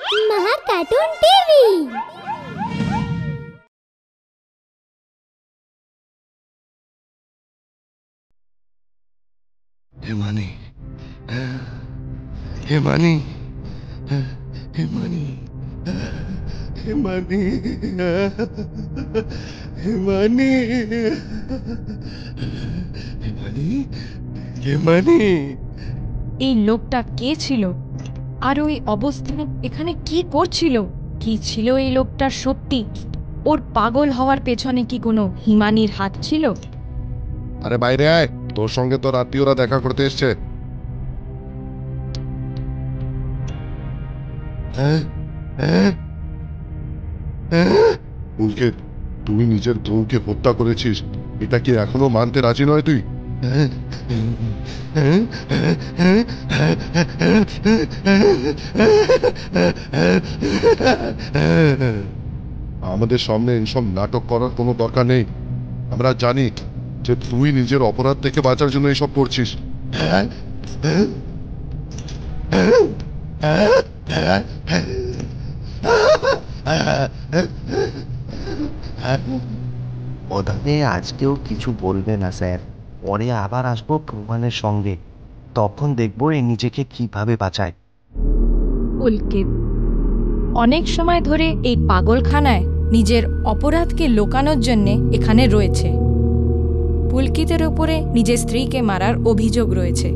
মহা cartoon TV. Himani, Himani, Himani, Himani, Himani, Himani, Himani. এই লোকটা কে ছিল আর ওই অবস্থানে এখানে কি করছিল? কি ছিল এই লোকটার সত্যি? ওর পাগল হওয়ার পেছনে কি কোনো হিমানির হাত ছিল? আরে বাইরে আয়, তোর সঙ্গে তোর আত্মীয়রা দেখা করতে এসছে। পুলকে, তুই নিজের বউকে হত্যা করেছিস, এটা কি এখনো মানতে রাজি নয় তুই? আমাদের সামনে এইসব নাটক করার কোনো দরকার নেই। আমরা জানি যে তুই নিজের অপরাধ থেকে বাঁচার জন্য এইসব করছিস। প্রধানে আজকেও কিছু বলবে না স্যার, পরে আবার আসবো প্রমাণের সঙ্গে, তখন দেখবো এ নিজেকে কিভাবে বাঁচায়। পুলকিত অনেক সময় ধরে এই পাগলখানায় নিজের অপরাধকে লুকানোর জন্যে এখানে রয়েছে। পুলকিতের উপরে নিজের স্ত্রীকে মারার অভিযোগ রয়েছে।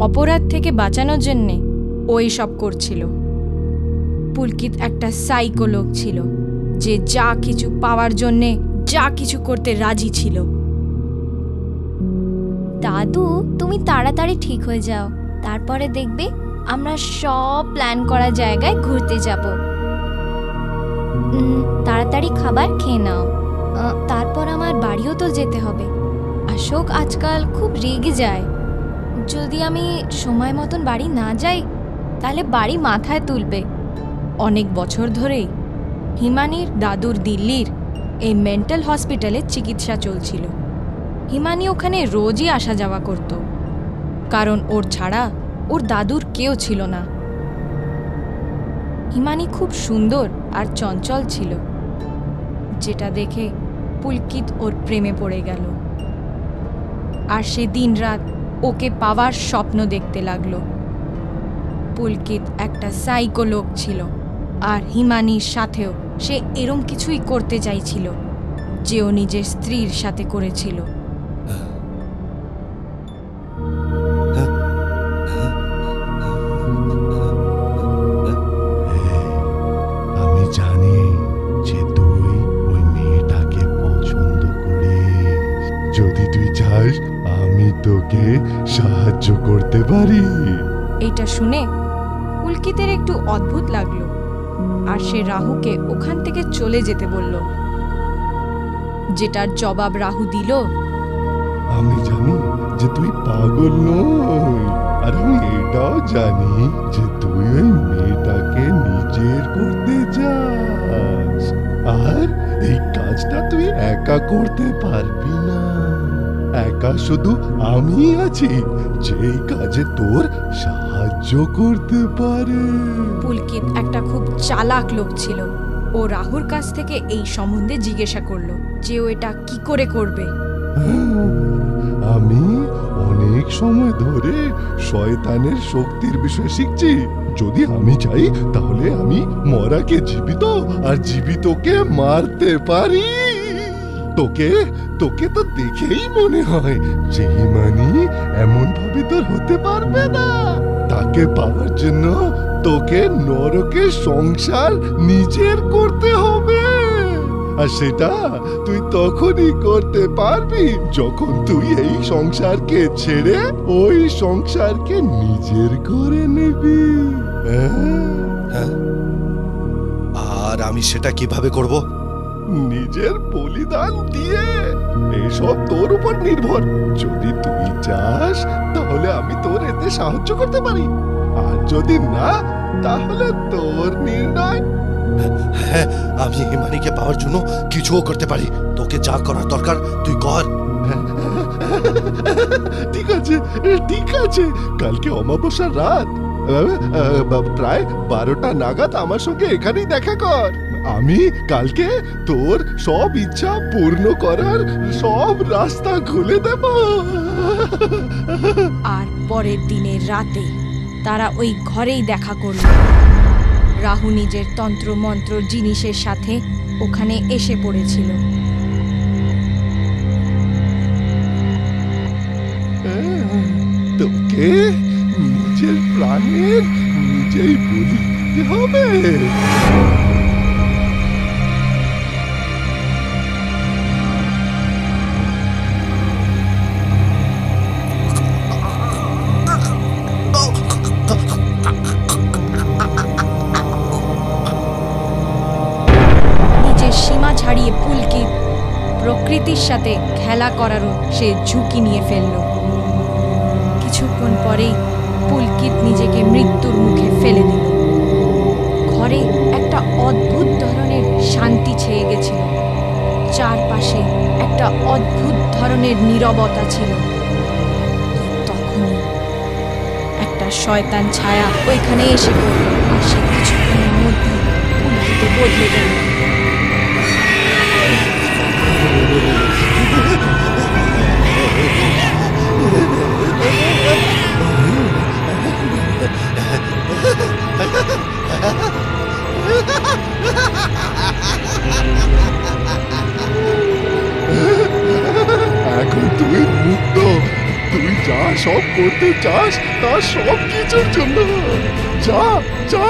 অপরাধ থেকে বাঁচানোর জন্যে ও সব করছিল। পুলকিত একটা সাইকো লোক ছিল যে যা কিছু পাওয়ার জন্যে যা কিছু করতে রাজি ছিল। দাদু, তুমি তাড়াতাড়ি ঠিক হয়ে যাও, তারপরে দেখবে আমরা সব প্ল্যান করা জায়গায় ঘুরতে যাব। তাড়াতাড়ি খাবার খেয়ে নাও, তারপর আমার বাড়িও তো যেতে হবে। অশোক আজকাল খুব রেগে যায়। যদি আমি সময় মতন বাড়ি না যাই তাহলে বাড়ি মাথায় তুলবে। অনেক বছর ধরেই হিমানির দাদুর দিল্লির এই মেন্টাল হসপিটালে চিকিৎসা চলছিল। হিমানি ওখানে রোজই আসা যাওয়া করত, কারণ ওর ছাড়া ওর দাদুর কেউ ছিল না। হিমানি খুব সুন্দর আর চঞ্চল ছিল, যেটা দেখে পুলকিত ওর প্রেমে পড়ে গেল। আর সে দিনরাত ওকে পাওয়ার স্বপ্ন দেখতে লাগলো। পুলকিত একটা সাইকো লোক ছিল, আর হিমানির সাথেও সে এরম কিছুই করতে চাইছিল যে ও নিজের স্ত্রীর সাথে করেছিল। আমি জানি যে তুই ওই মেয়েটাকে পছন্দ করিস। যদি তুই চাস আমি তোকে সাহায্য করতে পারি। এইটা শুনে পুলকিতের একটু অদ্ভুত লাগলো, আর সে রাহুকে ওখান থেকে চলে যেতে বলল। যেটার জবাব রাহু দিল, আমি জানি যে তুই পাগল নই, আর আমি এটাও জানি যে তুই ওই মেয়েটাকে নিজের করতে চাস। আর এই কাজটা তুই একা করতে পারবি না। একা শুধু আমি আছি যে এই কাজে তোর সাহায্য করতে পারে। পুলকিত একটা খুব চালাক লোক ছিল। ও রাহুর কাছ থেকে এই সম্বন্ধে জিজ্ঞাসা করলো যে ও এটা কি করে করবে। আমি অনেক সময় ধরে শয়তানের শক্তির বিষয়ে শিখছি। যদি আমি চাই তাহলে আমি মরাকে জীবিত আর জীবিতকে মারতে পারি। তোকে তোকে তো দেখেই মনে হয় যে হিমানি এমন ভাবে তোর হতে পারবে না। তাকে পাওয়ার জন্য তোকে নরকের সংসার নিজের করতে হবে, আর সেটা তুই তখনই করতে পারবি যখন তুই এই সংসারকে ছেড়ে ওই সংসারকে নিজের করে নিবি। আর আমি সেটা কিভাবে করব? নিজের বলিদান দিয়ে। এসব তোর উপর নির্ভর। যদি তুই চাস তাহলে আমি তোর এতে সাহায্য করতে পারি, আর যদি না তাহলে তোর নির্ণয়। হ্যাঁ, আমি হিমানিকে পাওয়ার জন্য কিছুও করতে পারি। তোকে যা করার দরকার তুই কর। ঠিক আছে, ঠিক আছে। কালকে অমাবস্যার রাত, প্রায় 12টা নাগাদ আমার সঙ্গে এখানেই দেখা কর। আমি কালকে তোর সব ইচ্ছা পূর্ণ করার সব রাস্তা খুলে দেব। আর পরের দিনের রাতে তারা ওই ঘরেই দেখা করল। রাহু নিজের তন্ত্র মন্ত্র জিনিসের সাথে ওখানে এসে পড়েছিল। তোকে নিজের প্রাণের নিজেই বলি দিতে হবে। নিজের সীমা ছাড়িয়ে পুলকিত প্রকৃতির সাথে খেলা করারও সে ঝুঁকি নিয়ে ফেলল। কিছুক্ষণ পরেই পুলকিত নিজেকে মৃত্যুর মুখে ফেলে দিল। ঘরে একটা অদ্ভুত ধরনের শান্তি ছেয়ে গেছিল। চারপাশে একটা অদ্ভুত ধরনের নীরবতা ছিল। তখনই একটা শয়তান ছায়া ওইখানে এসে পড়ল, আর সে কিছুক্ষণের মধ্যে পুলকিতে বদলে গেল। এখন তুই মুক্ত। তুই যা সব করতে চাস তা সব কিছুর জন্য যা যা।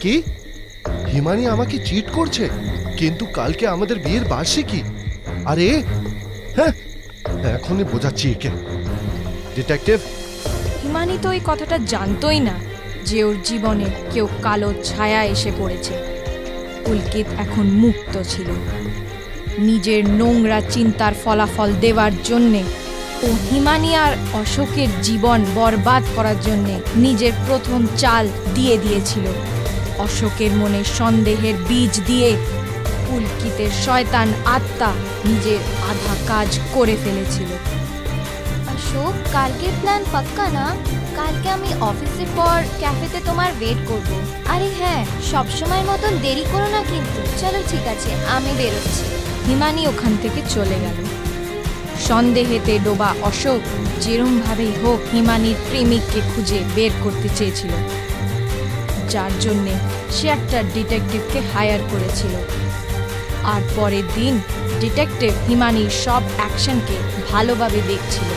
কি হিমানি আমাকে চিট করছে? কিন্তু কালকে আমাদের বিয়ের বার্ষিকী। আরে হ্যাঁ, এখনই বোঝাচ্ছি একে। ডিটেকটিভ, হিমানি তো এই কথাটা জানতোই না যে ওর জীবনে কেউ কালো ছায়া এসে পড়েছে। পুলকিত এখন মুক্ত ছিল। নিজের নোংরা চিন্তার ফলাফল দেওয়ার জন্যে ও হিমানি আর অশোকের জীবন বরবাদ করার জন্যে নিজের প্রথম চাল দিয়ে দিয়েছিল। অশোকের মনে সন্দেহের বীজ দিয়ে পুলকিতের শয়তান আত্মা নিজের আধা কাজ করে ফেলেছিল। অশোক, কালকের প্ল্যান পাক্কা না? কালকে আমি অফিসের পর ক্যাফেতে তোমার ওয়েট করব। আরে হ্যাঁ, সবসময় মতন দেরি করো না কিন্তু। চলো ঠিক আছে, আমি বেরোচ্ছি। হিমানি ওখান থেকে চলে গেল। সন্দেহেতে ডোবা অশোক যেরমভাবেই হোক হিমানির প্রেমিককে খুঁজে বের করতে চেয়েছিল, যার জন্যে সে একটা ডিটেকটিভকে হায়ার করেছিল। আর পরের দিন ডিটেকটিভ হিমানির সব অ্যাকশনকে ভালোভাবে দেখছিল।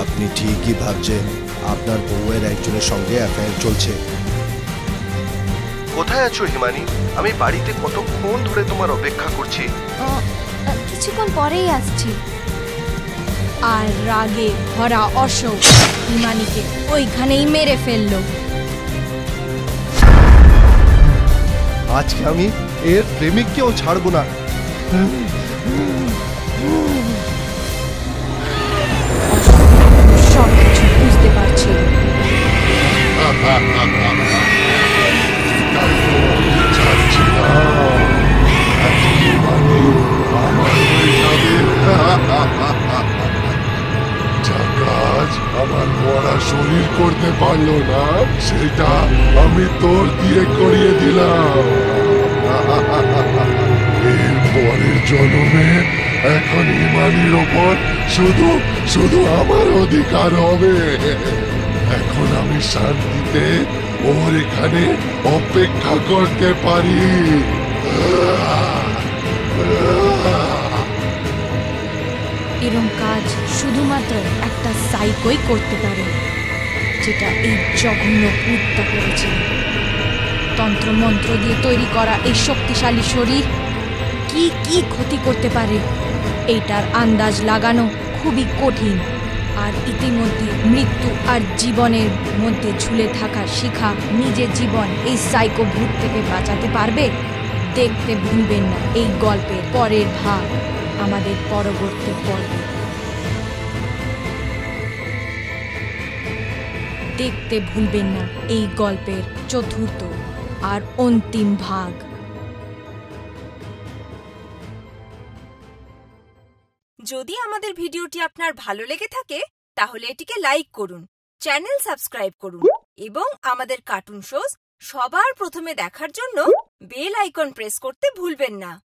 আপনি ঠিকই ভাবছেন। আপনার বউয়ের একজনের সঙ্গে অ্যাফেয়ার চলছে। কোথায় আছো হিমানি? আমি বাড়িতে কতক্ষণ ধরে তোমার অপেক্ষা করছি। কিছুক্ষণ পরেই আসছি। আর রাগে ভরা অশোক হিমানিকে ওইখানেই মেরে ফেলল। আজকে আমি এর প্রেমিককেও ছাড়বো না। সব কিছু বুঝতে পারছিল। আমার মরা শরীর করতে পারলো না, সেটা আমি তোর দিয়ে করিয়ে দিলাম। এর পরের জন্মে এখন হিমানির ওপর শুধু শুধু আমার অধিকার হবে। এখন আমি শান্তিতে ওর এখানে অপেক্ষা করতে পারি। এরম কাজ শুধুমাত্র একটা সাইকোই করতে পারে, যেটা এই জঘন্য ভূতটা করেছিল। তন্ত্রমন্ত্র দিয়ে তৈরি করা এই শক্তিশালী শরীর কি কি ক্ষতি করতে পারে এইটার আন্দাজ লাগানো খুবই কঠিন। আর ইতিমধ্যে মৃত্যু আর জীবনের মধ্যে ঝুলে থাকা শিখা নিজের জীবন এই সাইকো ভূত থেকে বাঁচাতে পারবে? দেখতে ভুলবেন না এই গল্পের পরের ভাগ আমাদের পরবর্তী পর্বে। দেখতে ভুলবেন না এই গল্পের চতুর্থ আর অন্তিম ভাগ। যদি আমাদের ভিডিওটি আপনার ভালো লেগে থাকে তাহলে এটিকে লাইক করুন, চ্যানেল সাবস্ক্রাইব করুন এবং আমাদের কার্টুন শোজ সবার প্রথমে দেখার জন্য বেল আইকন প্রেস করতে ভুলবেন না।